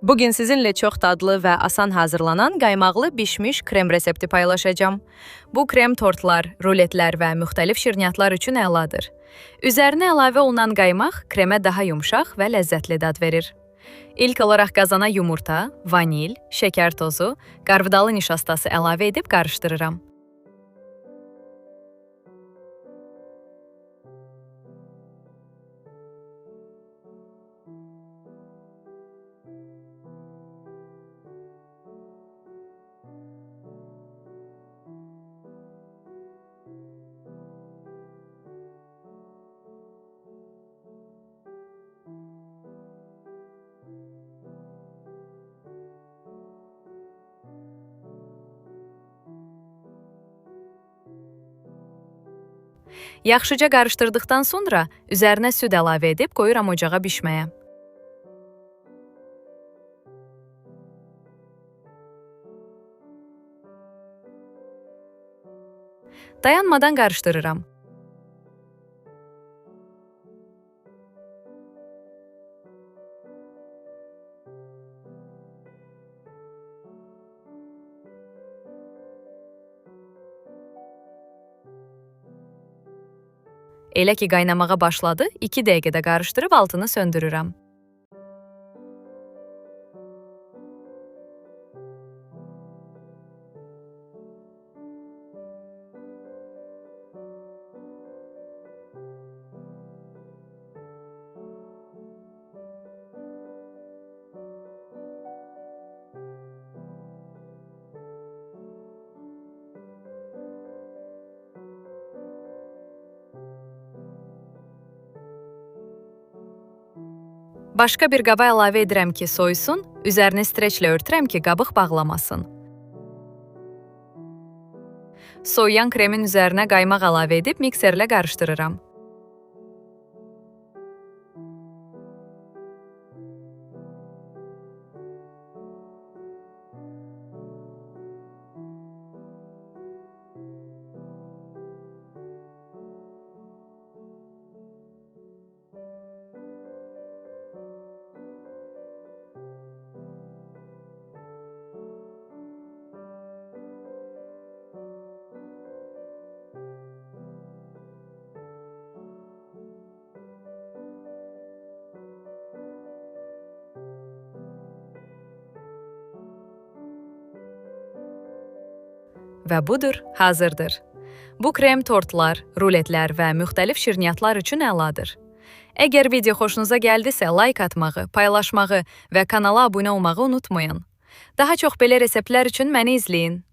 Bugün sizinle çok tadlı ve asan hazırlanan qaymaqlı bişmiş krem resepti paylaşacağım. Bu krem tortlar, ruletlər və müxtəlif şirniyyatlar üçün əladır. Üzərinə əlavə olunan qaymaq kremə daha yumşaq və ləzzətli dad verir. İlk olaraq qazana yumurta, vanil, şəkər tozu, qarğıdalı nişastası əlavə edib qarışdırıram. Yaxşıca qarışdırdıqdan sonra üzərinə süd əlavə edib qoyuram ocağa bişməyə. Dayanmadan qarışdırıram. Elə ki qaynamağa başladı, 2 dəqiqədə qarışdırıb altını söndürürəm. Başqa bir qaba əlavə edirəm ki, soyusun, üzərini streçlə örtürəm ki, qabıq bağlamasın. Soyuyan kremin üzərinə qaymaq əlavə edib mikserlə qarışdırıram. Və budur, hazırdır. Bu krem tortlar, ruletlər və müxtəlif şirniyyatlar üçün əladır. Əgər video xoşunuza gəldisə, like atmağı, paylaşmağı və kanala abunə olmağı unutmayın. Daha çox belə reseptlər üçün məni izləyin.